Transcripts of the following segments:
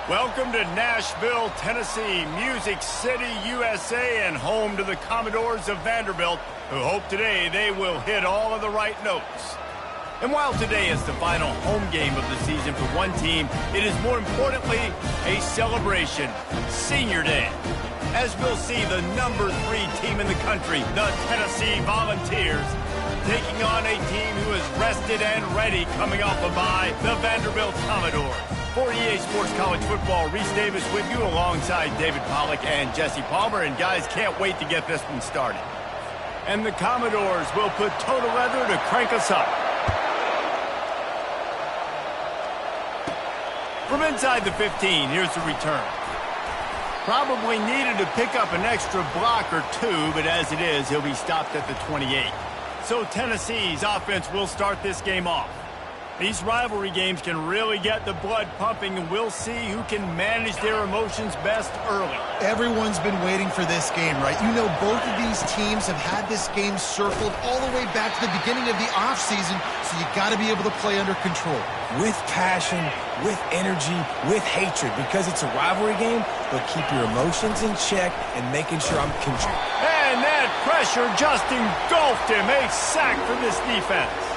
Welcome to Nashville, Tennessee, Music City, USA, and home to the Commodores of Vanderbilt, who hope today they will hit all of the right notes. And while today is the final home game of the season for one team, it is more importantly a celebration, Senior Day. As we'll see the number 3 team in the country, the Tennessee Volunteers, taking on a team who is rested and ready coming off a bye, the Vanderbilt Commodores. For EA Sports College Football, Reese Davis with you alongside David Pollack and Jesse Palmer. And guys, can't wait to get this one started. And the Commodores will put total leather to crank us up. From inside the 15, here's the return. Probably needed to pick up an extra block or two, but as it is, he'll be stopped at the 28. So Tennessee's offense will start this game off. These rivalry games can really get the blood pumping, and we'll see who can manage their emotions best early. Everyone's been waiting for this game, right? You know, both of these teams have had this game circled all the way back to the beginning of the offseason, so you got to be able to play under control. With passion, with energy, with hatred, because it's a rivalry game, but keep your emotions in check and making sure I'm control. And that pressure just engulfed him. A sack for this defense.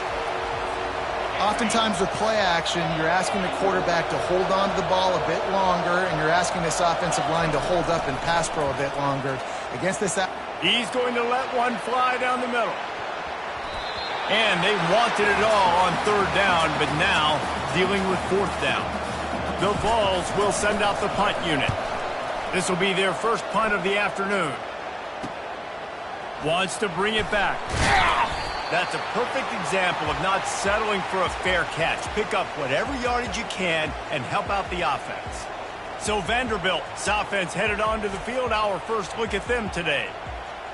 Oftentimes with play action, you're asking the quarterback to hold on to the ball a bit longer, and you're asking this offensive line to hold up and pass pro a bit longer. Against this... He's going to let one fly down the middle. And they wanted it all on 3rd down, but now dealing with 4th down. The Vols will send out the punt unit. This will be their first punt of the afternoon. Wants to bring it back. That's a perfect example of not settling for a fair catch. Pick up whatever yardage you can and help out the offense. So Vanderbilt's offense headed onto the field. Our first look at them today.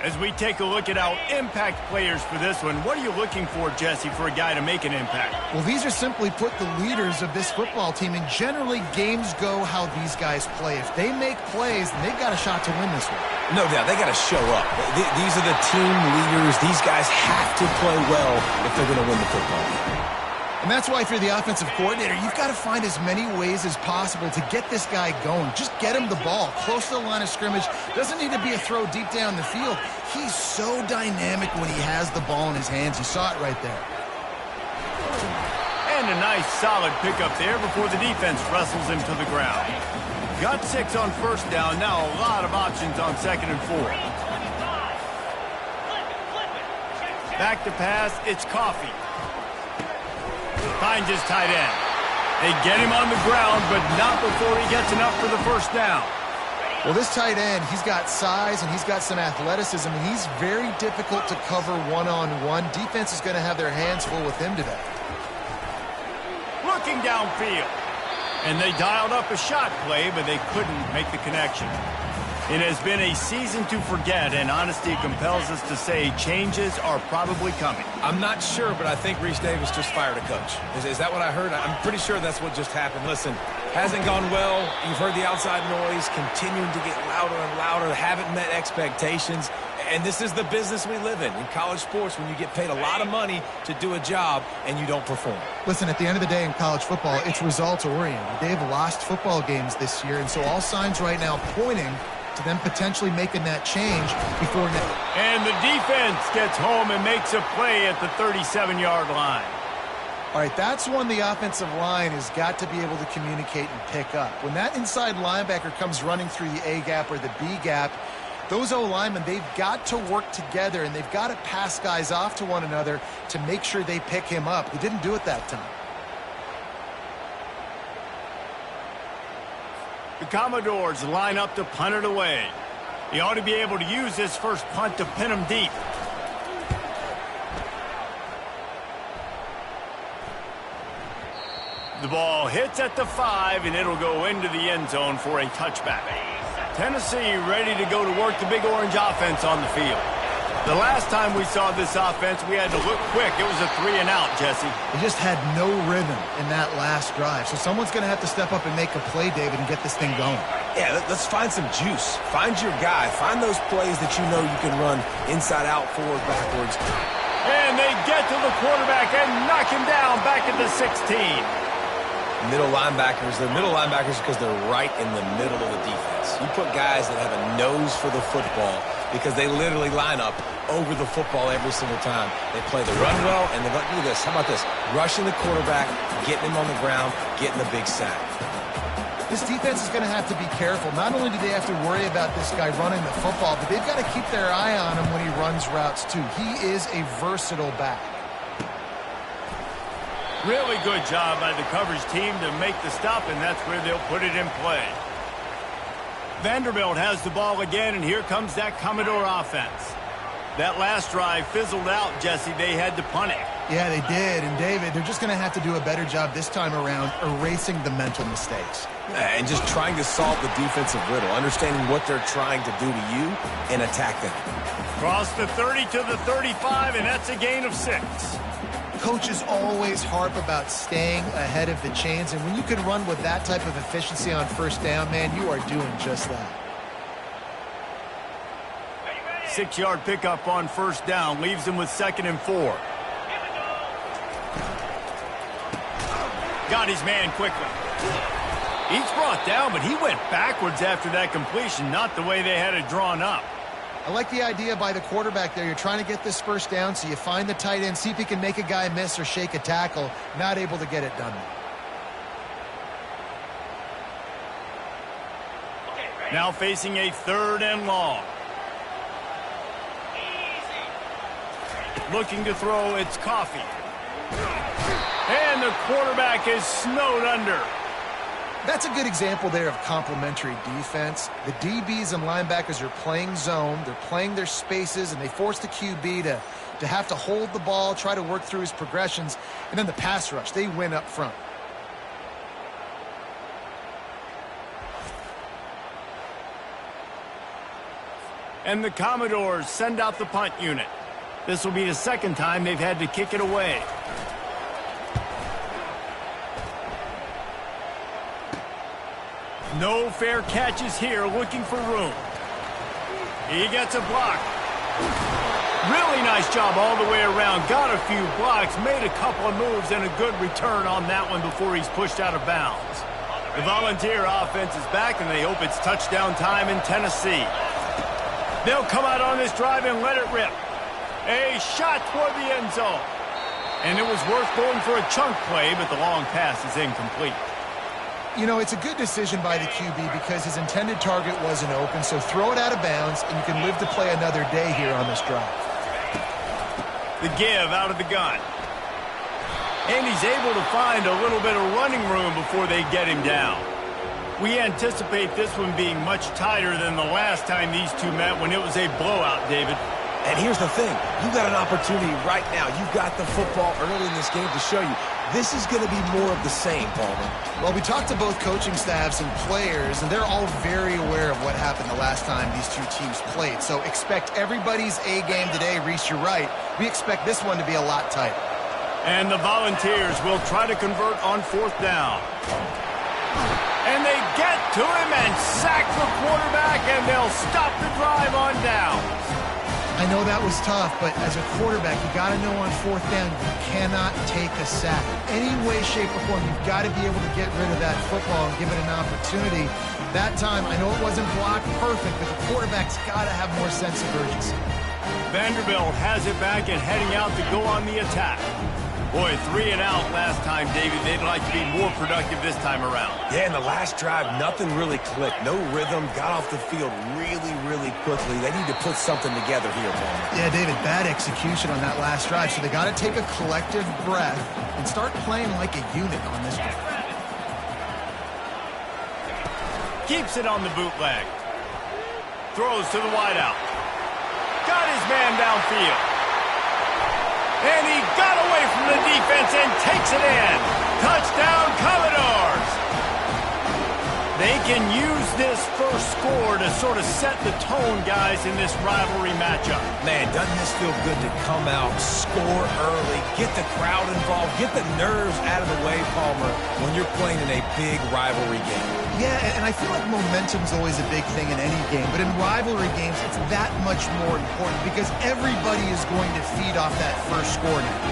As we take a look at our impact players for this one, what are you looking for, Jesse, for a guy to make an impact? Well, these are simply put the leaders of this football team, and generally games go how these guys play. If they make plays, then they've got a shot to win this one. No doubt, they got to show up. These are the team leaders. These guys have to play well if they're going to win the football game. And that's why if you're the offensive coordinator, you've got to find as many ways as possible to get this guy going. Just get him the ball close to the line of scrimmage. Doesn't need to be a throw deep down the field. He's so dynamic when he has the ball in his hands. You saw it right there. And a nice solid pickup there before the defense wrestles him to the ground. Got 6 on 1st down. Now a lot of options on 2nd and 4. Back to pass. It's Coffee. Finds his tight end. They get him on the ground, but not before he gets enough for the 1st down. Well, this tight end, he's got size and he's got some athleticism, and he's very difficult to cover one-on-one. Defense is going to have their hands full with him today. Looking downfield. And they dialed up a shot play, but they couldn't make the connection. It has been a season to forget, and honesty compels us to say changes are probably coming. I'm not sure, but I think Reese Davis just fired a coach. Is that what I heard? I'm pretty sure that's what just happened. Listen, hasn't gone well. You've heard the outside noise, continuing to get louder and louder, haven't met expectations. And this is the business we live in college sports, when you get paid a lot of money to do a job and you don't perform. Listen, at the end of the day in college football, it's results-oriented. They've lost football games this year, and so all signs right now pointing to them potentially making that change before now. And the defense gets home and makes a play at the 37-yard line. All right, that's when the offensive line has got to be able to communicate and pick up. When that inside linebacker comes running through the A gap or the B gap, those O-linemen, they've got to work together, and they've got to pass guys off to one another to make sure they pick him up. They didn't do it that time. The Commodores line up to punt it away. He ought to be able to use this first punt to pin him deep. The ball hits at the 5, and it'll go into the end zone for a touchback. Tennessee ready to go to work the Big Orange offense on the field. The last time we saw this offense, we had to look quick. It was a 3-and-out, Jesse. They just had no rhythm in that last drive. So someone's going to have to step up and make a play, David, and get this thing going. Yeah, let's find some juice. Find your guy. Find those plays that you know you can run inside out, forward, backwards. And they get to the quarterback and knock him down back at the 16. middle linebackers. They're middle linebackers because they're right in the middle of the defense. You put guys that have a nose for the football because they literally line up over the football every single time. They play the run well, and look at this. How about this? Rushing the quarterback, getting him on the ground, getting the big sack. This defense is going to have to be careful. Not only do they have to worry about this guy running the football, but they've got to keep their eye on him when he runs routes too. He is a versatile back. Really good job by the coverage team to make the stop, and that's where they'll put it in play. Vanderbilt has the ball again, and here comes that Commodore offense. That last drive fizzled out, Jesse. They had to punt it. Yeah, they did. And, David, they're just going to have to do a better job this time around erasing the mental mistakes. And just trying to solve the defensive riddle, understanding what they're trying to do to you and attack them. Cross the 30 to the 35, and that's a gain of 6. Coaches always harp about staying ahead of the chains, and when you can run with that type of efficiency on first down, man, you are doing just that. 6-yard pickup on first down leaves them with 2nd and 4. Got his man quickly. He's brought down, but he went backwards after that completion, not the way they had it drawn up. I like the idea by the quarterback there. You're trying to get this first down, so you find the tight end, see if he can make a guy miss or shake a tackle. Not able to get it done. Now facing a 3rd and long. Looking to throw, it's Coffee. And the quarterback is snowed under. That's a good example there of complementary defense. The DBs and linebackers are playing zone. They're playing their spaces, and they force the QB to have to hold the ball, try to work through his progressions. And then the pass rush, they win up front. And the Commodores send out the punt unit. This will be the 2nd time they've had to kick it away. No fair catches here, looking for room. He gets a block. Really nice job all the way around. Got a few blocks, made a couple of moves, and a good return on that one before he's pushed out of bounds. The Volunteer offense is back, and they hope it's touchdown time in Tennessee. They'll come out on this drive and let it rip. A shot toward the end zone. And it was worth going for a chunk play, but the long pass is incomplete. You know, it's a good decision by the QB because his intended target wasn't open, so throw it out of bounds, and you can live to play another day here on this drive. The give out of the gun. And he's able to find a little bit of running room before they get him down. We anticipate this one being much tighter than the last time these two met when it was a blowout, David. And here's the thing. You've got an opportunity right now. You've got the football early in this game to show you. This is going to be more of the same, Palmer. Well, we talked to both coaching staffs and players, and they're all very aware of what happened the last time these two teams played. So expect everybody's A game today. Reese, you're right. We expect this one to be a lot tighter. And the Volunteers will try to convert on 4th down. And they get to him and sack the quarterback, and they'll stop the drive on down. I know that was tough, but as a quarterback, you got to know on 4th down, you cannot take a sack. Any way, shape, or form, you've got to be able to get rid of that football and give it an opportunity. That time, I know it wasn't blocked perfect, but the quarterback's got to have more sense of urgency. Vanderbilt has it back and heading out to go on the attack. Boy, 3 and out last time, David. They'd like to be more productive this time around. Yeah, in the last drive, nothing really clicked. No rhythm, got off the field really quickly. They need to put something together here, Palmer. Yeah, David, bad execution on that last drive, so they got to take a collective breath and start playing like a unit on this drive. Keeps it on the bootleg. Throws to the wideout. Got his man downfield. And he got away from the defense and takes it in. Touchdown, Commodores. They can use this first score to sort of set the tone, guys, in this rivalry matchup. Man, doesn't this feel good to come out, score early, get the crowd involved, get the nerves out of the way, Palmer, when you're playing in a big rivalry game? Yeah, and I feel like momentum's always a big thing in any game, but in rivalry games, it's that much more important because everybody is going to feed off that first score now.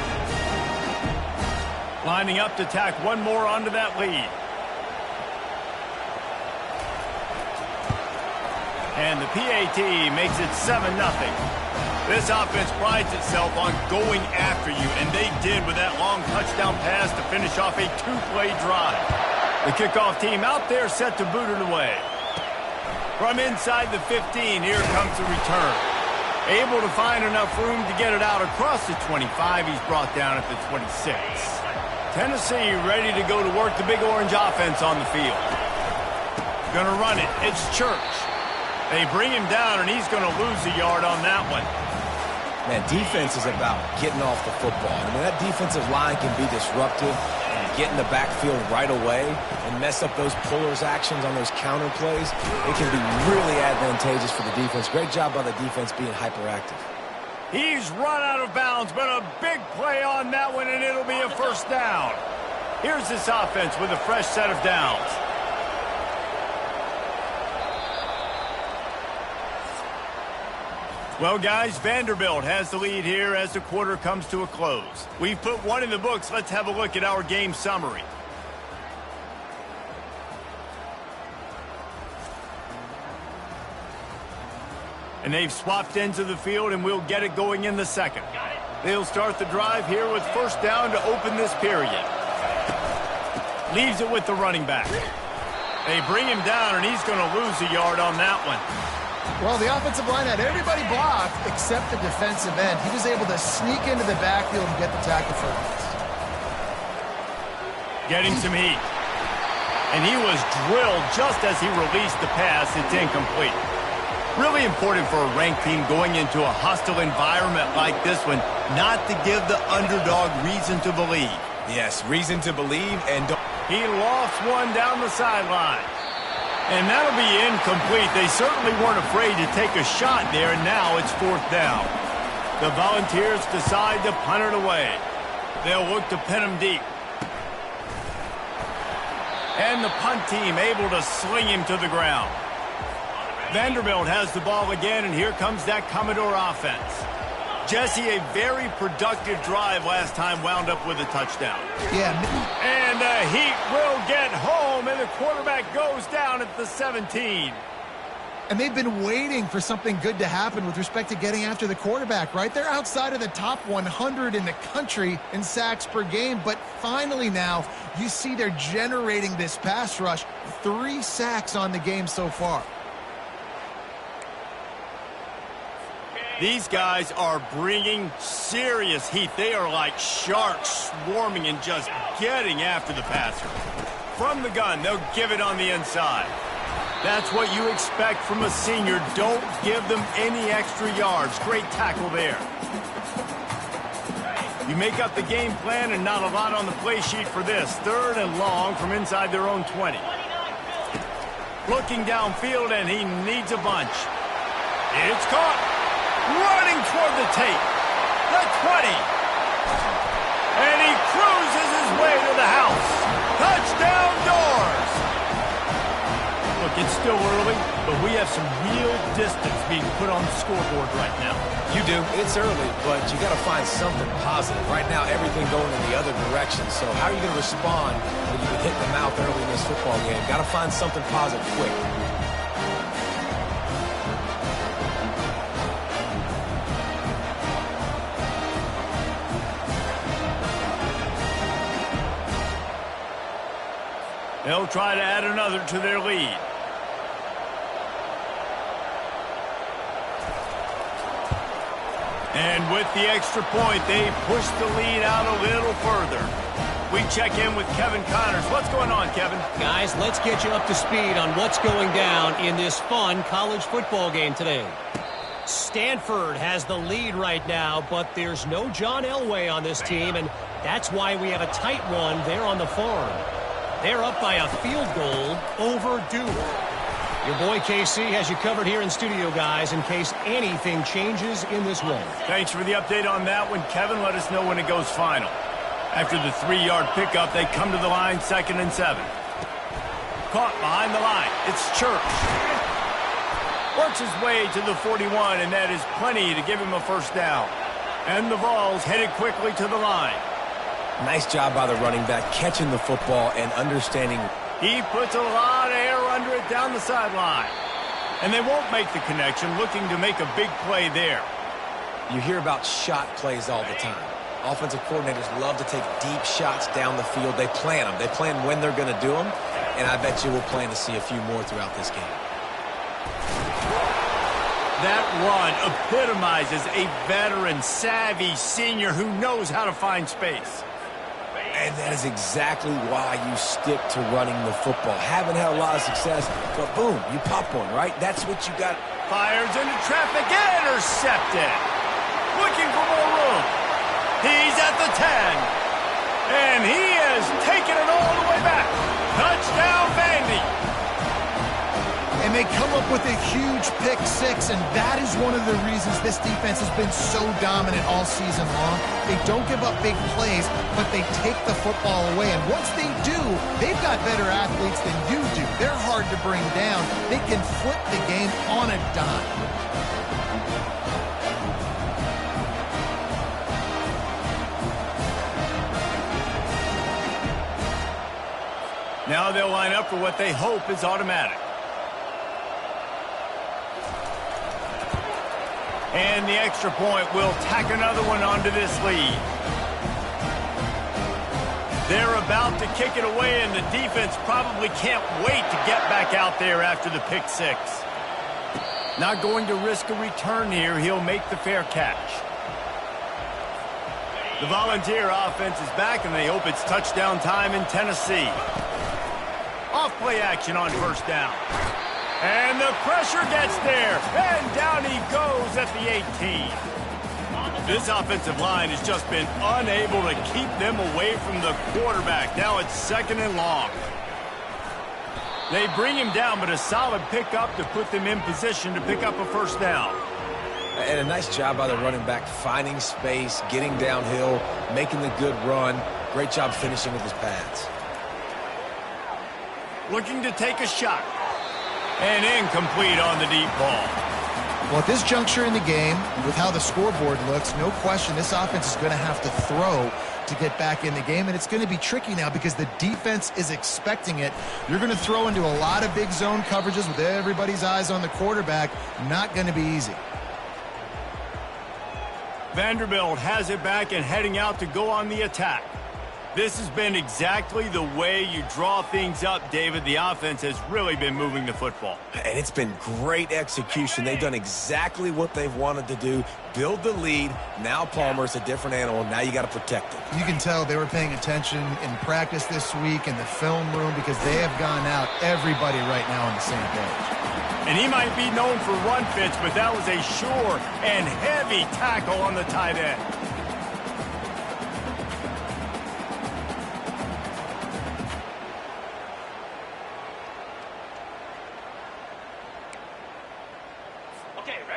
Lining up to tack one more onto that lead. And the PAT makes it 7-0. This offense prides itself on going after you, and they did with that long touchdown pass to finish off a two-play drive. The kickoff team out there set to boot it away. From inside the 15, here comes the return. Able to find enough room to get it out across the 25. He's brought down at the 26. Tennessee ready to go to work the Big Orange offense on the field. Gonna run it. It's Church. They bring him down, and he's going to lose a yard on that one. Man, defense is about getting off the football. I mean, that defensive line can be disruptive and get in the backfield right away and mess up those pullers actions on those counter plays. It can be really advantageous for the defense. Great job by the defense being hyperactive. He's run out of bounds, but a big play on that one, and it'll be a first down. Here's this offense with a fresh set of downs. Well, guys, Vanderbilt has the lead here as the quarter comes to a close. We've put one in the books. Let's have a look at our game summary. And they've swapped ends of the field, and we'll get it going in the second. They'll start the drive here with first down to open this period. Leaves it with the running back. They bring him down, and he's going to lose a yard on that one. Well, the offensive line had everybody blocked except the defensive end. He was able to sneak into the backfield and get the tackle for us. Getting some heat. And he was drilled just as he released the pass. It's incomplete. Really important for a ranked team going into a hostile environment like this one, not to give the underdog reason to believe. Yes, reason to believe, and don't. He lofts one down the sideline. And that'll be incomplete. They certainly weren't afraid to take a shot there, and now it's fourth down. The Volunteers decide to punt it away. They'll look to pin him deep. And the punt team able to sling him to the ground. Vanderbilt has the ball again, and here comes that Commodore offense. Jesse, a very productive drive last time, wound up with a touchdown. Yeah. And the Heat will get home, and the quarterback goes down at the 17. And they've been waiting for something good to happen with respect to getting after the quarterback, right? They're outside of the top 100 in the country in sacks per game, but finally now you see they're generating this pass rush. 3 sacks on the game so far. These guys are bringing serious heat. They are like sharks swarming and just getting after the passer. From the gun, they'll give it on the inside. That's what you expect from a senior. Don't give them any extra yards. Great tackle there. You make up the game plan and not a lot on the play sheet for this. 3rd and long from inside their own 20. Looking downfield, and he needs a bunch. It's caught. Running toward the tape. The 20. And he cruises his way to the house. Touchdown Doors. Look, it's still early, but we have some real distance being put on the scoreboard right now. You do. It's early, but you got to find something positive. Right now, everything going in the other direction. So how are you going to respond when you get hit in the mouth early in this football game? Got to find something positive quick. They'll try to add another to their lead. And with the extra point, they push the lead out a little further. We check in with Kevin Connors. What's going on, Kevin? Guys, let's get you up to speed on what's going down in this fun college football game today. Stanford has the lead right now, but there's no John Elway on this team, and that's why we have a tight one there on the farm. They're up by a field goal over Duke. Your boy KC has you covered here in studio, guys, in case anything changes in this one. Thanks for the update on that one, Kevin. Let us know when it goes final. After the 3-yard pickup, they come to the line, 2nd and 7. Caught behind the line. It's Church. Works his way to the 41, and that is plenty to give him a first down. And the Vols headed quickly to the line. Nice job by the running back, catching the football and understanding. He puts a lot of air under it down the sideline. And they won't make the connection, looking to make a big play there. You hear about shot plays all the time. Offensive coordinators love to take deep shots down the field. They plan them. They plan when they're going to do them. And I bet you we'll plan to see a few more throughout this game. That run epitomizes a veteran, savvy senior who knows how to find space. And that is exactly why you stick to running the football. Haven't had a lot of success, but boom, you pop one, right? That's what you got. Fires into traffic, intercepted. Looking for more room. He's at the 10. And he has taken it all the way back. Touchdown, Vandy. And they come up with a huge pick six, and that is one of the reasons this defense has been so dominant all season long. They don't give up big plays, but they take the football away. And once they do, they've got better athletes than you do. They're hard to bring down. They can flip the game on a dime. Now they'll line up for what they hope is automatic. And the extra point will tack another one onto this lead. They're about to kick it away, and the defense probably can't wait to get back out there after the pick six. Not going to risk a return here. He'll make the fair catch. The Volunteer offense is back, and they hope it's touchdown time in Tennessee. Off-play action on first down. And the pressure gets there, and down he goes at the 18. This offensive line has just been unable to keep them away from the quarterback. Now it's 2nd and long. They bring him down, but a solid pickup to put them in position to pick up a first down. And a nice job by the running back, finding space, getting downhill, making the good run. Great job finishing with his pads. Looking to take a shot. And incomplete on the deep ball. Well, at this juncture in the game, with how the scoreboard looks, no question this offense is going to have to throw to get back in the game, and it's going to be tricky now because the defense is expecting it. You're going to throw into a lot of big zone coverages with everybody's eyes on the quarterback. Not going to be easy. Vanderbilt has it back and heading out to go on the attack. This has been exactly the way you draw things up, David. The offense has really been moving the football. And it's been great execution. They've done exactly what they've wanted to do. Build the lead. Now Palmer's a different animal. Now you got to protect him. You can tell they were paying attention in practice this week in the film room because they have gone out, everybody right now on the same page. And he might be known for run fits, but that was a sure and heavy tackle on the tight end.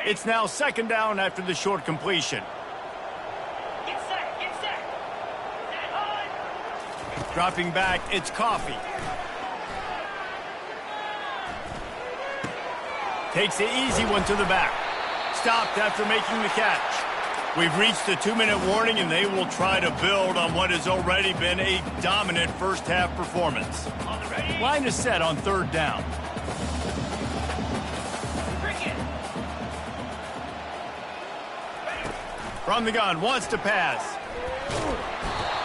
It's now 2nd down after the short completion. Get set, get set. Dropping back, it's Coffee. Takes the easy one to the back. Stopped after making the catch. We've reached the 2-minute warning, and they will try to build on what has already been a dominant first-half performance. Line is set on 3rd down. From the gun, wants to pass.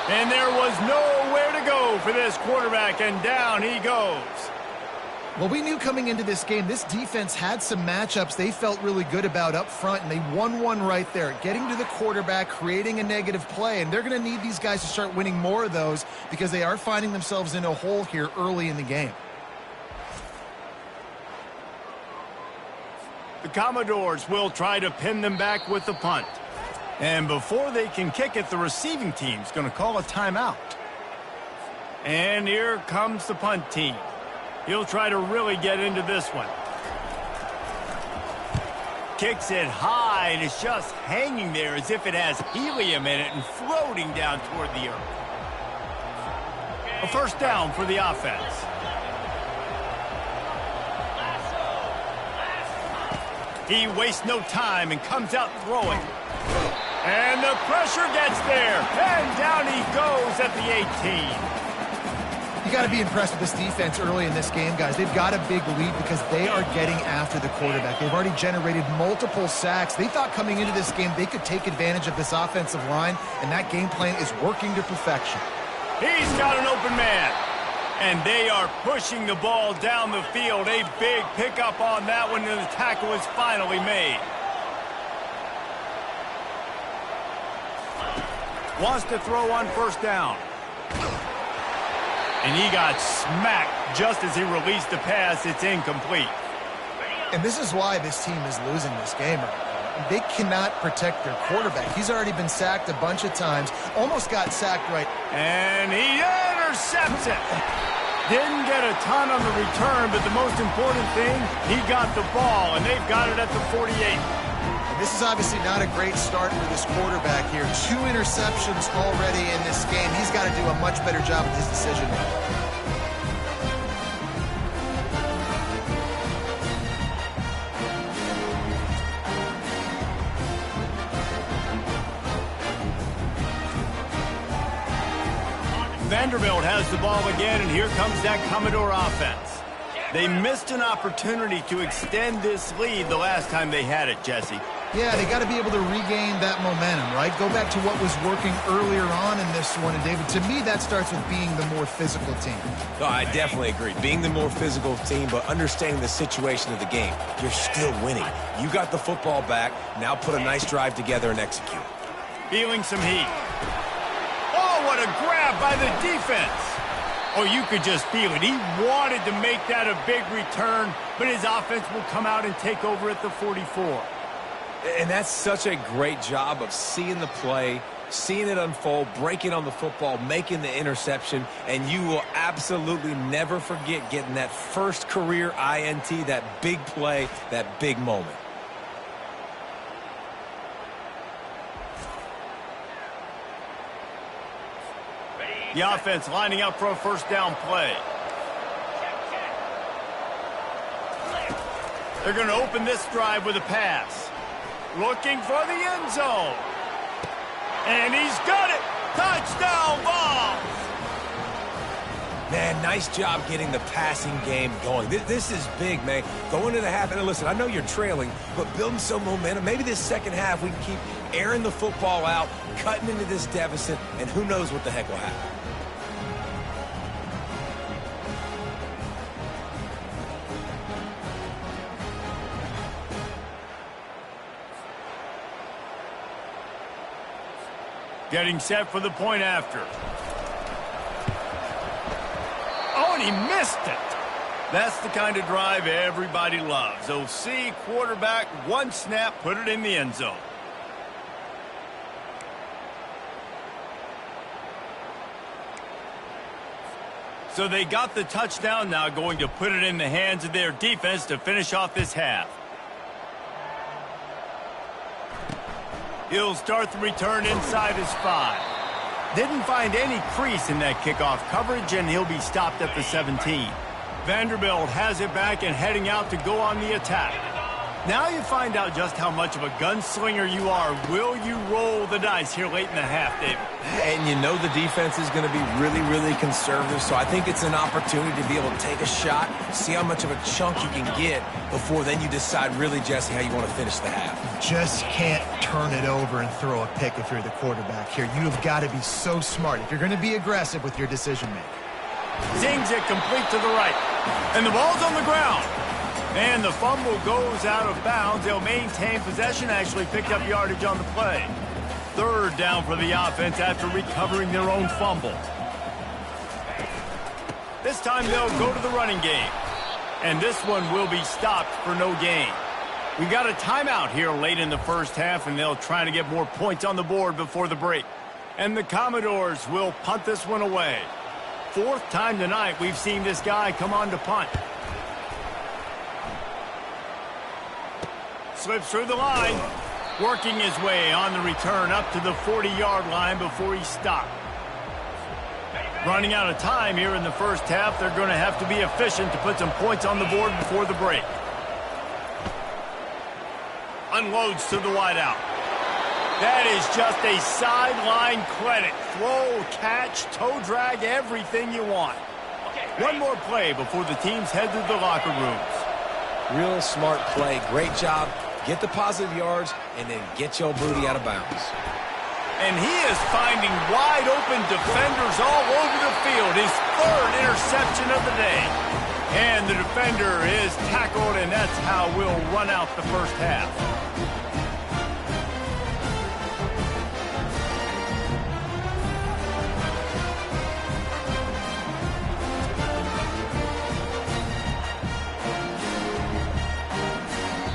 And there was nowhere to go for this quarterback, and down he goes. Well, we knew coming into this game, this defense had some matchups they felt really good about up front, and they won one right there, getting to the quarterback, creating a negative play, and they're going to need these guys to start winning more of those because they are finding themselves in a hole here early in the game. The Commodores will try to pin them back with the punt. And before they can kick it, the receiving team's going to call a timeout. And here comes the punt team. He'll try to really get into this one. Kicks it high, and it's just hanging there as if it has helium in it and floating down toward the earth. A first down for the offense. He wastes no time and comes out throwing. And the pressure gets there. And down he goes at the 18. You got to be impressed with this defense early in this game, guys. They've got a big lead because they are getting after the quarterback. They've already generated multiple sacks. They thought coming into this game they could take advantage of this offensive line, and that game plan is working to perfection. He's got an open man. And they are pushing the ball down the field. A big pickup on that one, and the tackle is finally made. Wants to throw on first down. And he got smacked just as he released the pass. It's incomplete. And this is why this team is losing this game right now. They cannot protect their quarterback. He's already been sacked a bunch of times. Almost got sacked right. And he intercepts it. Didn't get a ton on the return, but the most important thing, he got the ball, and they've got it at the 48. And this is obviously not a great start for this quarterback here. 2 interceptions already in this game. He's got to do a much better job with his decision making. Vanderbilt has the ball again, and here comes that Commodore offense. They missed an opportunity to extend this lead the last time they had it, Jesse. Yeah, they got to be able to regain that momentum, right? Go back to what was working earlier on in this one. And, David, to me, that starts with being the more physical team. No, I definitely agree. Being the more physical team, but understanding the situation of the game. You're still winning. You got the football back. Now put a nice drive together and execute. Feeling some heat. Oh, what a grab by the defense. Oh, you could just feel it. He wanted to make that a big return, but his offense will come out and take over at the 44. And that's such a great job of seeing the play, seeing it unfold, breaking on the football, making the interception, and you will absolutely never forget getting that first career INT, that big play, that big moment. The offense lining up for a first down play. They're going to open this drive with a pass. Looking for the end zone. And he's got it. Touchdown ball. Man, nice job getting the passing game going. This is big, man. Going to the half, and listen, I know you're trailing, but building some momentum. Maybe this second half we can keep airing the football out, cutting into this deficit, and who knows what the heck will happen. Getting set for the point after. Oh, and he missed it. That's the kind of drive everybody loves. OC, quarterback, one snap, put it in the end zone. So they got the touchdown, now going to put it in the hands of their defense to finish off this half. He'll start the return inside his 5. Didn't find any crease in that kickoff coverage, and he'll be stopped at the 17. Vanderbilt has it back and heading out to go on the attack. Now you find out just how much of a gunslinger you are. Will you roll the dice here late in the half, David? And you know the defense is going to be really, really conservative, so I think it's an opportunity to be able to take a shot, see how much of a chunk you can get before then you decide really, Jesse, how you want to finish the half. You just can't turn it over and throw a pick if you're the quarterback here. You've got to be so smart if you're going to be aggressive with your decision-making. Zings it complete to the right. And the ball's on the ground. And the fumble goes out of bounds. They'll maintain possession, actually picked up yardage on the play. Third down for the offense after recovering their own fumble. This time they'll go to the running game. And this one will be stopped for no gain. We got a timeout here late in the first half, and they'll try to get more points on the board before the break. And the Commodores will punt this one away. Fourth time tonight we've seen this guy come on to punt. Slips through the line, working his way on the return up to the 40-yard line before he's stopped. Running out of time here in the first half, they're going to have to be efficient to put some points on the board before the break. Unloads to the wideout. That is just a sideline credit. Throw, catch, toe drag, everything you want. One more play before the teams head to the locker rooms. Real smart play. Great job. Get the positive yards, and then get your booty out of bounds. And he is finding wide open defenders all over the field. His third interception of the day. And the defender is tackled, and that's how we'll run out the first half.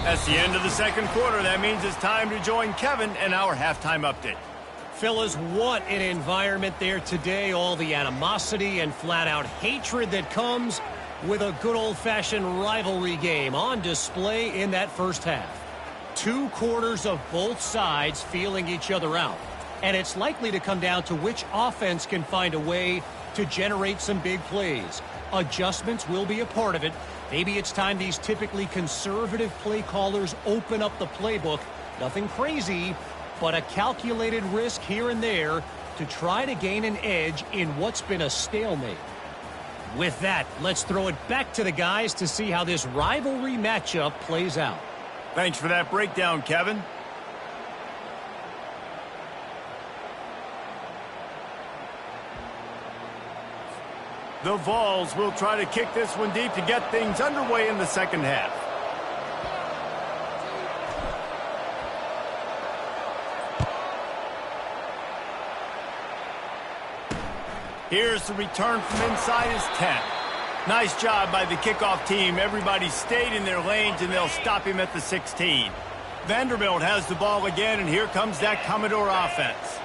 That's the end of the second quarter. That means it's time to join Kevin and our halftime update. Fellas, what an environment there today. All the animosity and flat-out hatred that comes with a good old-fashioned rivalry game on display in that first half. 2 quarters of both sides feeling each other out. And it's likely to come down to which offense can find a way to generate some big plays. Adjustments will be a part of it. Maybe it's time these typically conservative play callers open up the playbook. Nothing crazy, but a calculated risk here and there to try to gain an edge in what's been a stalemate. With that, let's throw it back to the guys to see how this rivalry matchup plays out. Thanks for that breakdown, Kevin. The Vols will try to kick this one deep to get things underway in the second half. Here's the return from inside his 10. Nice job by the kickoff team. Everybody stayed in their lanes, and they'll stop him at the 16. Vanderbilt has the ball again, and here comes that Commodore offense.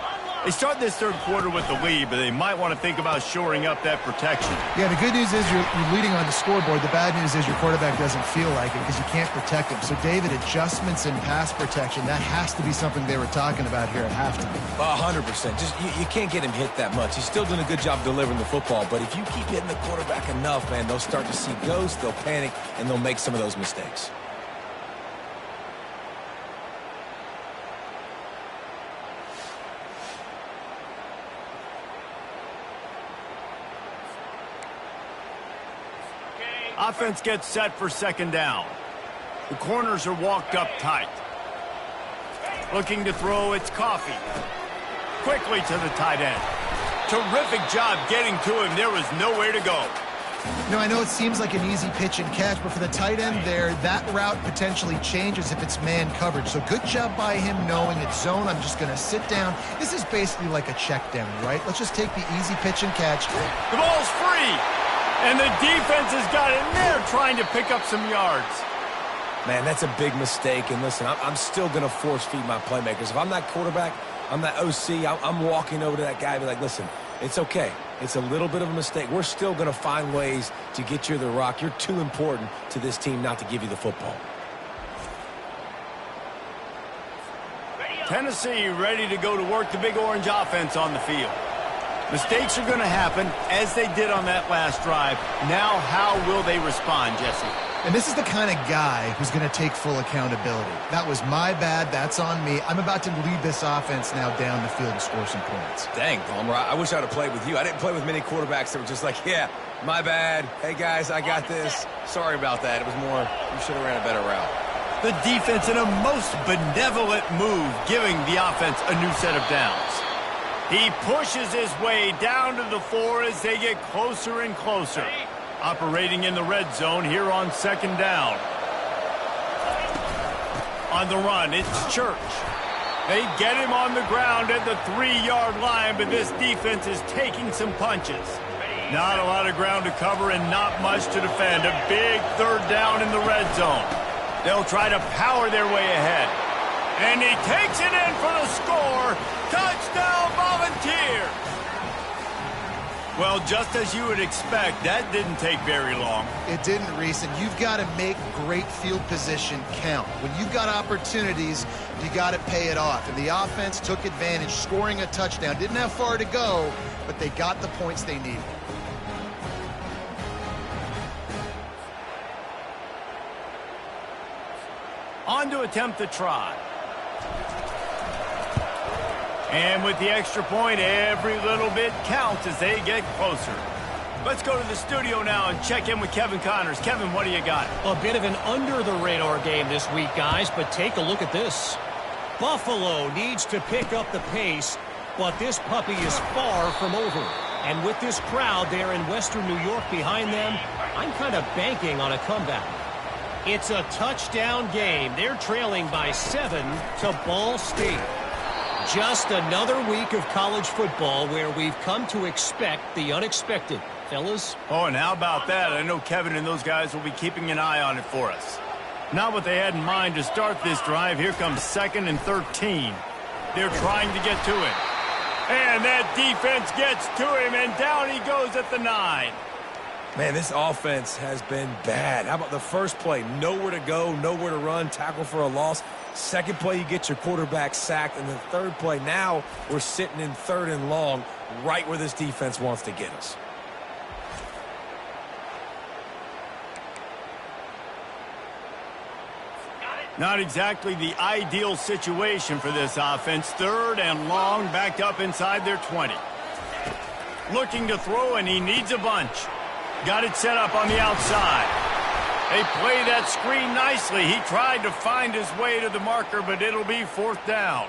They start this third quarter with the lead, but they might want to think about shoring up that protection. Yeah, the good news is you're leading on the scoreboard. The bad news is your quarterback doesn't feel like it because you can't protect him. So, David, adjustments in pass protection, that has to be something they were talking about here at halftime. 100%. Just you can't get him hit that much. He's still doing a good job delivering the football, but if you keep hitting the quarterback enough, man, they'll start to see ghosts, they'll panic, and they'll make some of those mistakes. Offense gets set for second down. The corners are walked up tight. Looking to throw, it's Coffee. Quickly to the tight end. Terrific job getting to him. There was nowhere to go. You know, I know it seems like an easy pitch and catch, but for the tight end there, that route potentially changes if it's man coverage. So good job by him knowing it's zone. I'm just going to sit down. This is basically like a check down, right? Let's just take the easy pitch and catch. The ball's free. And the defense has got in there trying to pick up some yards. Man, that's a big mistake. And listen, I'm still going to force feed my playmakers. If I'm that quarterback, I'm that OC, I'm walking over to that guy and be like, listen, it's okay. It's a little bit of a mistake. We're still going to find ways to get you the rock. You're too important to this team not to give you the football. Tennessee ready to go to work the Big Orange offense on the field. Mistakes are going to happen, as they did on that last drive. Now, how will they respond, Jesse? And this is the kind of guy who's going to take full accountability. That was my bad. That's on me. I'm about to lead this offense now down the field and score some points. Dang, Palmer, I wish I would have played with you. I didn't play with many quarterbacks that were just like, yeah, my bad. Hey, guys, I got this. Sorry about that. It was more, you should have ran a better route. The defense in a most benevolent move, giving the offense a new set of downs. He pushes his way down to the 4 as they get closer and closer. Operating in the red zone here on second down. On the run, it's Church. They get him on the ground at the 3-yard line, but this defense is taking some punches. Not a lot of ground to cover and not much to defend. A big third down in the red zone. They'll try to power their way ahead. And he takes it in for the score. Touchdown, Volunteer! Well, just as you would expect, that didn't take very long. It didn't, Reese, and you've got to make great field position count. When you've got opportunities, you got to pay it off. And the offense took advantage, scoring a touchdown. Didn't have far to go, but they got the points they needed. On to attempt the try. And with the extra point, every little bit counts as they get closer. Let's go to the studio now and check in with Kevin Connors. Kevin, what do you got? A bit of an under-the-radar game this week, guys, but take a look at this. Buffalo needs to pick up the pace, but this puppy is far from over. And with this crowd there in Western New York behind them, I'm kind of banking on a comeback. It's a touchdown game. They're trailing by 7 to Ball State. Just another week of college football where we've come to expect the unexpected. Fellas? Oh, and how about that? I know Kevin and those guys will be keeping an eye on it for us. Not what they had in mind to start this drive. Here comes 2nd and 13. They're trying to get to it. And that defense gets to him, and down he goes at the 9. Man, this offense has been bad. How about the first play? Nowhere to go, nowhere to run, tackle for a loss. Second play, you get your quarterback sacked. And the third play, now we're sitting in 3rd and long, right where this defense wants to get us. Not exactly the ideal situation for this offense. 3rd and long, backed up inside their 20. Looking to throw, and he needs a bunch. Got it set up on the outside. They play that screen nicely. He tried to find his way to the marker, but it'll be 4th down.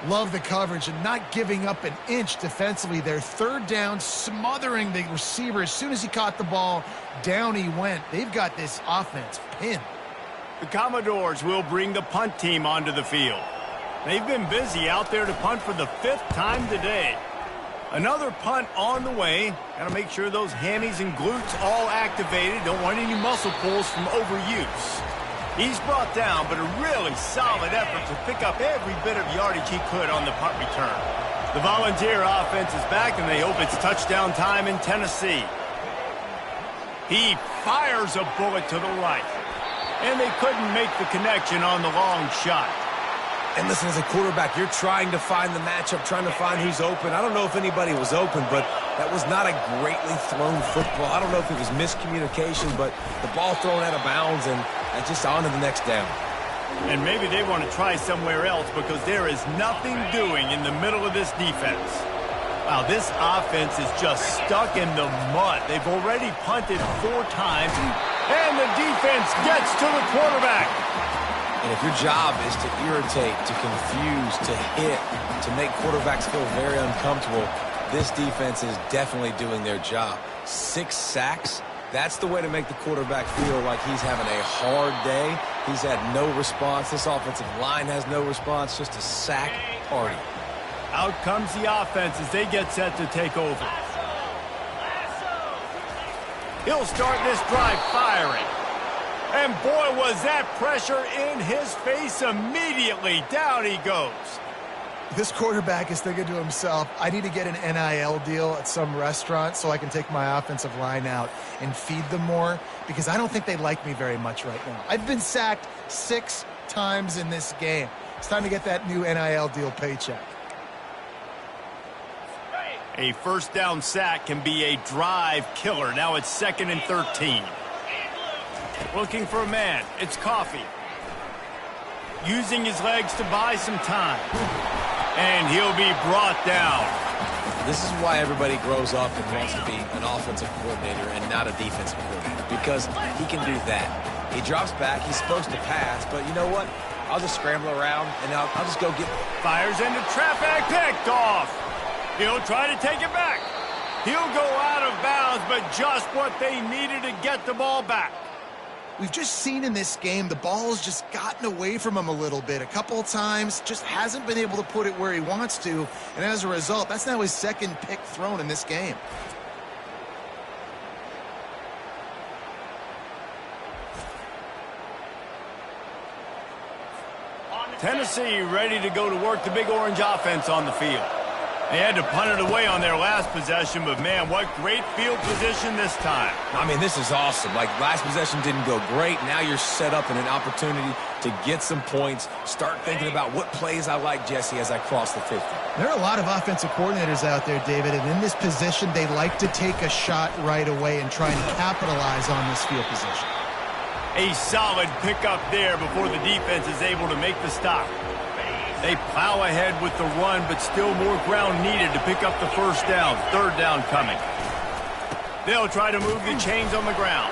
Love the coverage and not giving up an inch defensively. Their 3rd down, smothering the receiver. As soon as he caught the ball, down he went. They've got this offense pinned. The Commodores will bring the punt team onto the field. They've been busy out there to punt for the 5th time today. Another punt on the way. Got to make sure those hammies and glutes all activated. Don't want any muscle pulls from overuse. He's brought down, but a really solid effort to pick up every bit of yardage he could on the punt return. The Volunteer offense is back, and they hope it's touchdown time in Tennessee. He fires a bullet to the right. And they couldn't make the connection on the long shot. And listen, as a quarterback, you're trying to find the matchup, trying to find who's open. I don't know if anybody was open, but that was not a greatly thrown football. I don't know if it was miscommunication, but the ball thrown out of bounds and just on to the next down. And maybe they want to try somewhere else because there is nothing doing in the middle of this defense. Wow, this offense is just stuck in the mud. They've already punted 4 times, and the defense gets to the quarterback. And if your job is to irritate, to confuse, to hit, to make quarterbacks feel very uncomfortable, this defense is definitely doing their job. 6 sacks, that's the way to make the quarterback feel like he's having a hard day. He's had no response. This offensive line has no response, just a sack party. Out comes the offense as they get set to take over. He'll start this drive firing. And boy, was that pressure in his face immediately. Down he goes. This quarterback is thinking to himself, I need to get an NIL deal at some restaurant so I can take my offensive line out and feed them more, because I don't think they like me very much right now. I've been sacked 6 times in this game. It's time to get that new NIL deal paycheck. A 1st down sack can be a drive killer. Now it's 2nd and 13. Looking for a man. It's Coffee. Using his legs to buy some time. And he'll be brought down. This is why everybody grows up and wants to be an offensive coordinator and not a defensive coordinator, because he can do that. He drops back. He's supposed to pass, but you know what? I'll just scramble around, and I'll just go get... Fires into traffic, picked off. He'll try to take it back. He'll go out of bounds, but just what they needed to get the ball back. We've just seen in this game the ball's just gotten away from him a little bit. A couple of times, just hasn't been able to put it where he wants to. And as a result, that's now his 2nd pick thrown in this game. Tennessee ready to go to work, the Big Orange offense on the field. They had to punt it away on their last possession, but man, what great field position this time. I mean, this is awesome. Like, last possession didn't go great. Now you're set up in an opportunity to get some points. Start thinking about what plays I like, Jesse, as I cross the 50. There are a lot of offensive coordinators out there, David, and in this position, they like to take a shot right away and try and capitalize on this field position. A solid pickup there before the defense is able to make the stop. They plow ahead with the run, but still more ground needed to pick up the first down. Third down coming. They'll try to move the chains on the ground.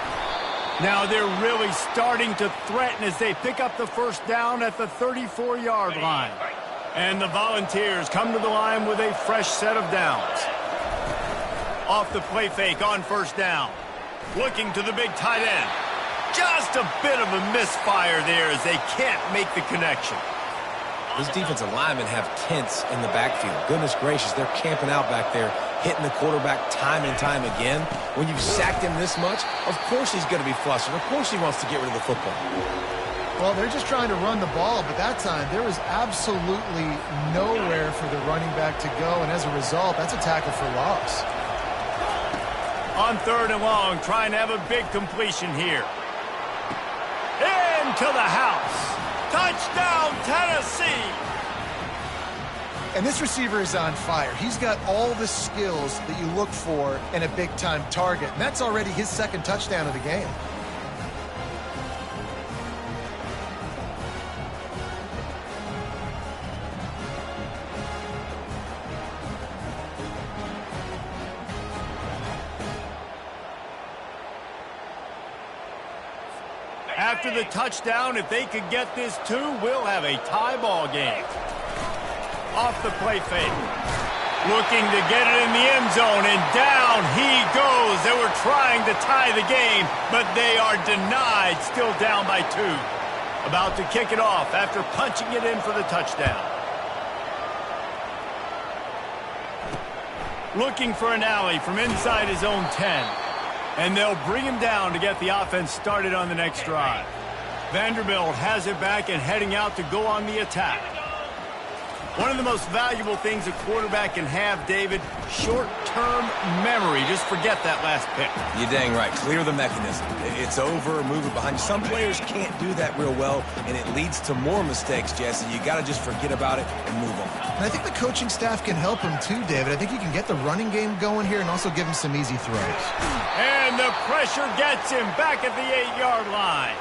Now they're really starting to threaten as they pick up the first down at the 34-yard line. And the Volunteers come to the line with a fresh set of downs. Off the play fake on first down. Looking to the big tight end. Just a bit of a misfire there as they can't make the connection. These defensive linemen have tents in the backfield. Goodness gracious, they're camping out back there, hitting the quarterback time and time again. When you've sacked him this much, of course he's going to be flustered. Of course he wants to get rid of the football. Well, they're just trying to run the ball, but that time there was absolutely nowhere for the running back to go, and as a result, that's a tackle for loss. On third and long, trying to have a big completion here. Into the house. Touchdown, Tennessee! And this receiver is on fire. He's got all the skills that you look for in a big-time target, and that's already his second touchdown of the game. After the touchdown, if they could get this too, we'll have a tie ball game. Off the play fake. Looking to get it in the end zone, and down he goes. They were trying to tie the game, but they are denied, still down by 2. About to kick it off after punching it in for the touchdown. Looking for an alley from inside his own 10. And they'll bring him down to get the offense started on the next drive. Vanderbilt has it back and heading out to go on the attack. One of the most valuable things a quarterback can have, David, short-term memory. Just forget that last pick. You're dang right. Clear the mechanism. It's over, move it behind you. Some players can't do that real well, and it leads to more mistakes, Jesse. You got to just forget about it and move on. And I think the coaching staff can help him too, David. I think he can get the running game going here and also give him some easy throws. And the pressure gets him back at the 8-yard line.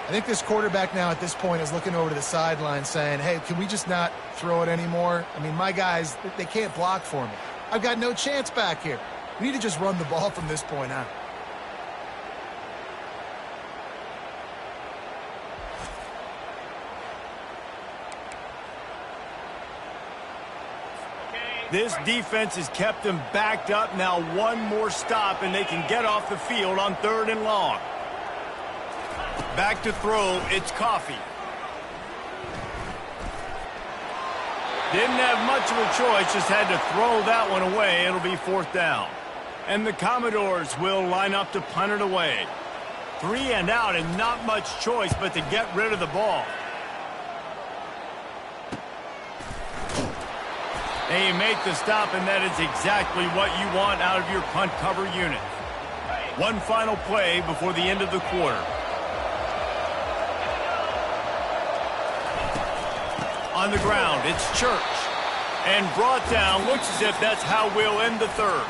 I think this quarterback now at this point is looking over to the sideline saying, hey, can we just not throw it anymore? I mean, my guys, they can't block for me. I've got no chance back here. We need to just run the ball from this point on. This defense has kept them backed up. Now one more stop, and they can get off the field on third and long. Back to throw, it's Coffee. Didn't have much of a choice, just had to throw that one away. It'll be fourth down. And the Commodores will line up to punt it away. 3 and out and not much choice but to get rid of the ball. They make the stop, and that is exactly what you want out of your punt cover unit. One final play before the end of the quarter. On the ground, it's Church. And brought down, looks as if that's how we'll end the third.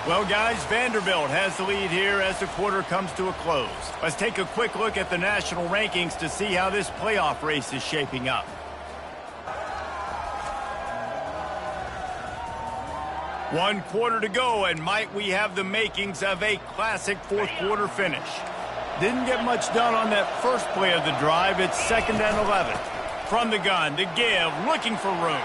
Well, guys, Vanderbilt has the lead here as the quarter comes to a close. Let's take a quick look at the national rankings to see how this playoff race is shaping up. One quarter to go, and might we have the makings of a classic fourth quarter finish. Didn't get much done on that first play of the drive. It's 2nd and 11. From the gun to give, looking for room.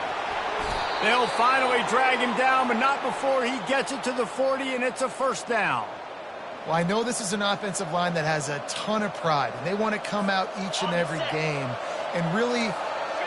They'll finally drag him down, but not before he gets it to the 40, and it's a first down. Well, I know this is an offensive line that has a ton of pride, and they want to come out each and every game and really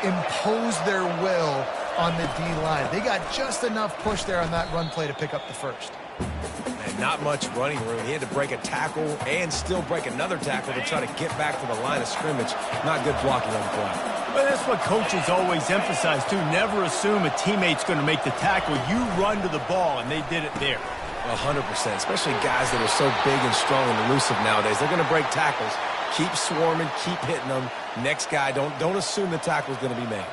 impose their will on the D-line. They got just enough push there on that run play to pick up the first. And not much running room. He had to break a tackle and still break another tackle to try to get back to the line of scrimmage. Not good blocking on the play. But that's what coaches always emphasize, too. Never assume a teammate's going to make the tackle. You run to the ball, and they did it there. 100%, especially guys that are so big and strong and elusive nowadays. They're going to break tackles. Keep swarming, keep hitting them. Next guy, don't assume the tackle's going to be made.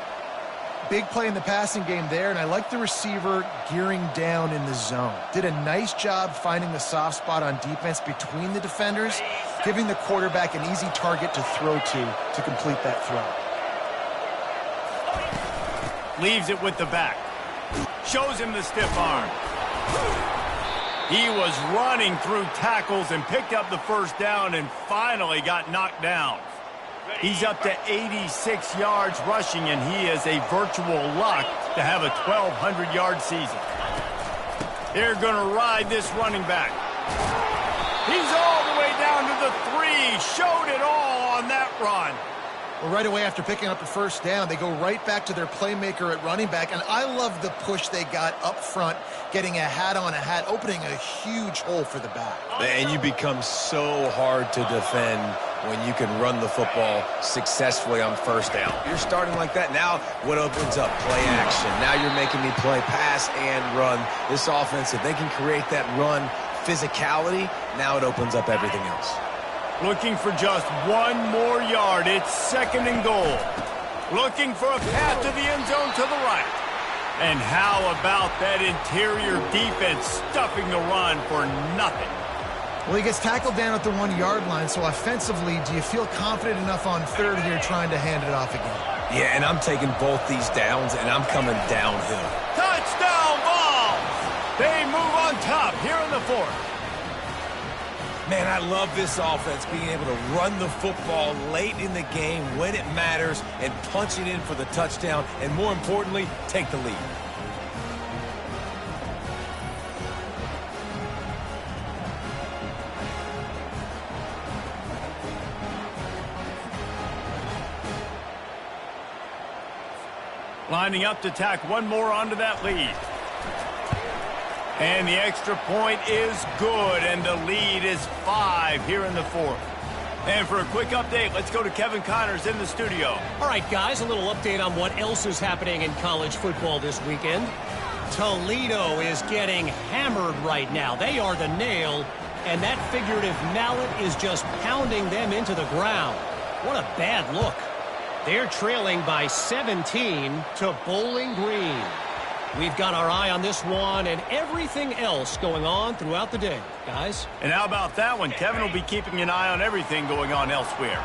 Big play in the passing game there, and I like the receiver gearing down in the zone. Did a nice job finding the soft spot on defense between the defenders, giving the quarterback an easy target to throw to complete that throw. Leaves it with the back. Shows him the stiff arm. He was running through tackles and picked up the first down and finally got knocked down. He's up to 86 yards rushing, and he is a virtual lock to have a 1,200-yard season. They're going to ride this running back. He's all the way down to the 3. Showed it all on that run. Well, right away after picking up the first down, they go right back to their playmaker at running back. And I love the push they got up front, getting a hat on a hat, opening a huge hole for the back. And you become so hard to defend when you can run the football successfully on first down. You're starting like that. Now what opens up? Play action. Now you're making me play pass and run. This offense, if they can create that run physicality, now it opens up everything else. Looking for just one more yard. It's 2nd and goal. Looking for a path to the end zone to the right. And how about that interior defense stuffing the run for nothing? Well, he gets tackled down at the 1-yard line, so offensively, do you feel confident enough on 3rd here trying to hand it off again? Yeah, and I'm taking both these downs, and I'm coming downhill. Touchdown ball! They move on top here in the 4th. Man, I love this offense being able to run the football late in the game when it matters and punch it in for the touchdown, and more importantly, take the lead. Lining up to tack one more onto that lead. And the extra point is good, and the lead is 5 here in the 4th. And for a quick update, let's go to Kevin Connors in the studio. All right, guys, a little update on what else is happening in college football this weekend. Toledo is getting hammered right now. They are the nail, and that figurative mallet is just pounding them into the ground. What a bad look. They're trailing by 17 to Bowling Green. We've got our eye on this one and everything else going on throughout the day, guys. And how about that one? Kevin will be keeping an eye on everything going on elsewhere.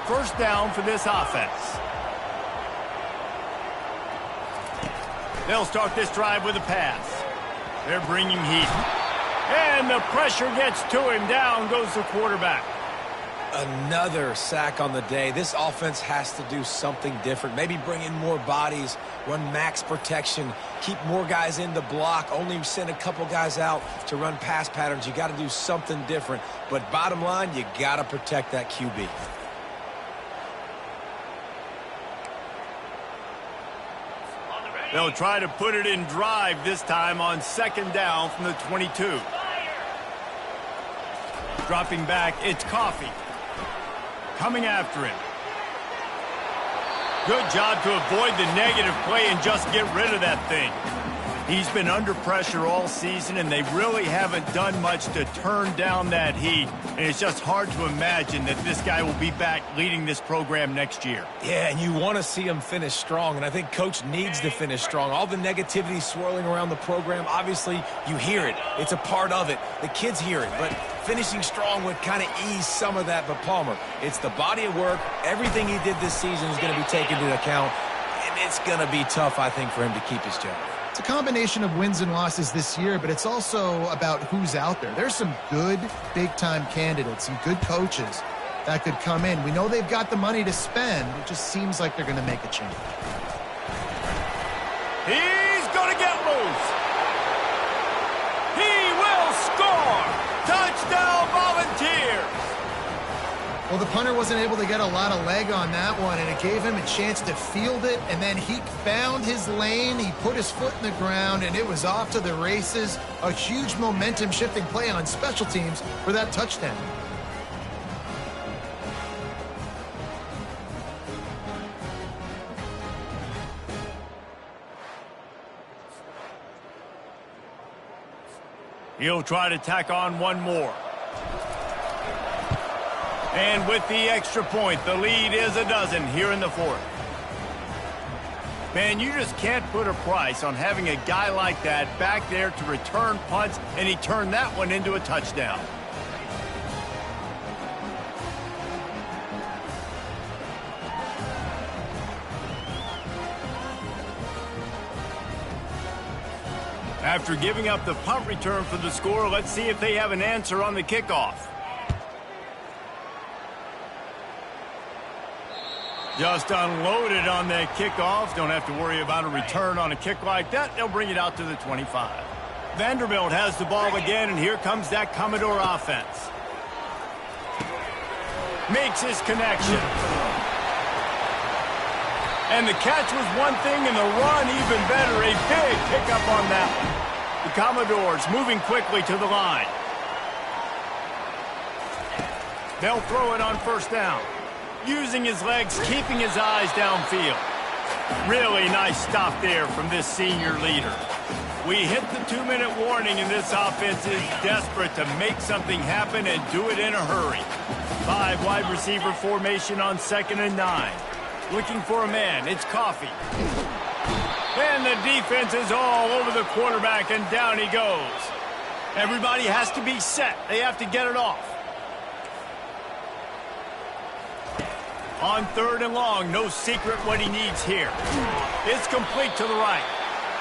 First down for this offense. They'll start this drive with a pass. They're bringing heat. And the pressure gets to him. Down goes the quarterback. Another sack on the day. This offense has to do something different. Maybe bring in more bodies, run max protection, keep more guys in the block, only send a couple guys out to run pass patterns. You got to do something different. But bottom line, you got to protect that QB. They'll try to put it in drive this time on 2nd down from the 22. Dropping back, it's Coffee. Coming after him. Good job to avoid the negative play and just get rid of that thing. He's been under pressure all season, and they really haven't done much to turn down that heat. And it's just hard to imagine that this guy will be back leading this program next year. Yeah, and you want to see him finish strong, and I think Coach needs to finish strong. All the negativity swirling around the program, obviously, you hear it. It's a part of it. The kids hear it, but finishing strong would kind of ease some of that. But Palmer, it's the body of work. Everything he did this season is going to be taken into account, and it's going to be tough, I think, for him to keep his job. It's a combination of wins and losses this year, but it's also about who's out there. There's some good big-time candidates, some good coaches that could come in. We know they've got the money to spend. It just seems like they're going to make a change. He's going to get loose. He will score. Touchdown Volunteers. Well, the punter wasn't able to get a lot of leg on that one, and it gave him a chance to field it, and then he found his lane, he put his foot in the ground, and it was off to the races. A huge momentum-shifting play on special teams for that touchdown. He'll try to tack on one more. And with the extra point, the lead is a dozen here in the 4th. Man, you just can't put a price on having a guy like that back there to return punts, and he turned that one into a touchdown. After giving up the punt return for the score, let's see if they have an answer on the kickoff. Just unloaded on that kickoff. Don't have to worry about a return on a kick like that. They'll bring it out to the 25. Vanderbilt has the ball again, and here comes that Commodore offense. Makes his connection. And the catch was one thing, and the run even better. A big pickup on that one. The Commodores moving quickly to the line. They'll throw it on first down. Using his legs, keeping his eyes downfield. Really nice stop there from this senior leader. We hit the 2-minute warning, and this offense is desperate to make something happen and do it in a hurry. 5 wide receiver formation on 2nd and 9. Looking for a man. It's Coffee. And the defense is all over the quarterback, and down he goes. Everybody has to be set. They have to get it off. On 3rd and long, no secret what he needs here. It's complete to the right.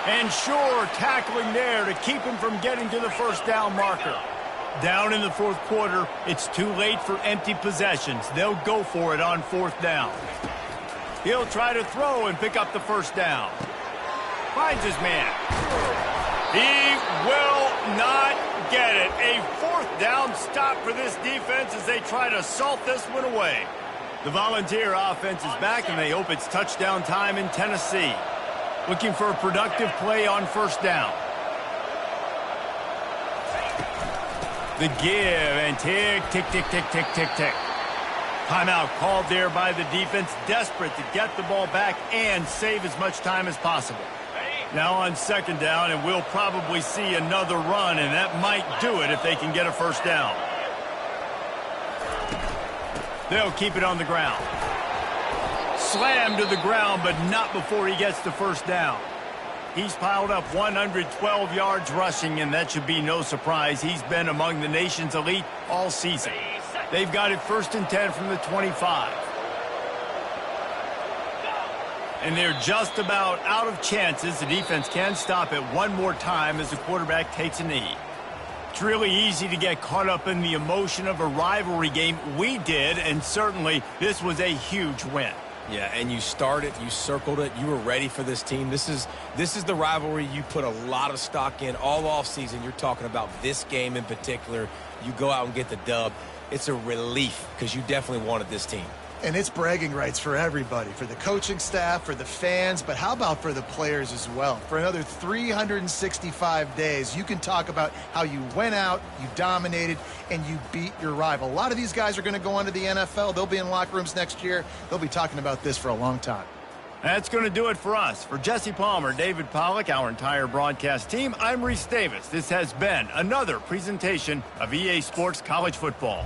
And sure, tackling there to keep him from getting to the first down marker. Down in the 4th quarter, it's too late for empty possessions. They'll go for it on 4th down. He'll try to throw and pick up the first down. Finds his man. He will not get it. A 4th down stop for this defense as they try to salt this one away. The Volunteer offense is back, and they hope it's touchdown time in Tennessee. Looking for a productive play on first down. The give, and tick, tick, tick, tick, tick, tick, tick. Timeout called there by the defense, desperate to get the ball back and save as much time as possible. Now on 2nd down, and we'll probably see another run, and that might do it if they can get a first down. They'll keep it on the ground. Slammed to the ground, but not before he gets the first down. He's piled up 112 yards rushing, and that should be no surprise. He's been among the nation's elite all season. They've got it 1st and 10 from the 25. And they're just about out of chances. The defense can stop it one more time as the quarterback takes a knee. It's really easy to get caught up in the emotion of a rivalry game. We did, and certainly this was a huge win. Yeah, and you started, you circled it, you were ready for this team. This is the rivalry you put a lot of stock in all offseason. You're talking about this game in particular. You go out and get the dub. It's a relief because you definitely wanted this team. And it's bragging rights for everybody, for the coaching staff, for the fans, but how about for the players as well? For another 365 days, you can talk about how you went out, you dominated, and you beat your rival. A lot of these guys are going to go on to the NFL. They'll be in locker rooms next year. They'll be talking about this for a long time. That's going to do it for us. For Jesse Palmer, David Pollack, our entire broadcast team, I'm Reese Davis. This has been another presentation of EA Sports College Football.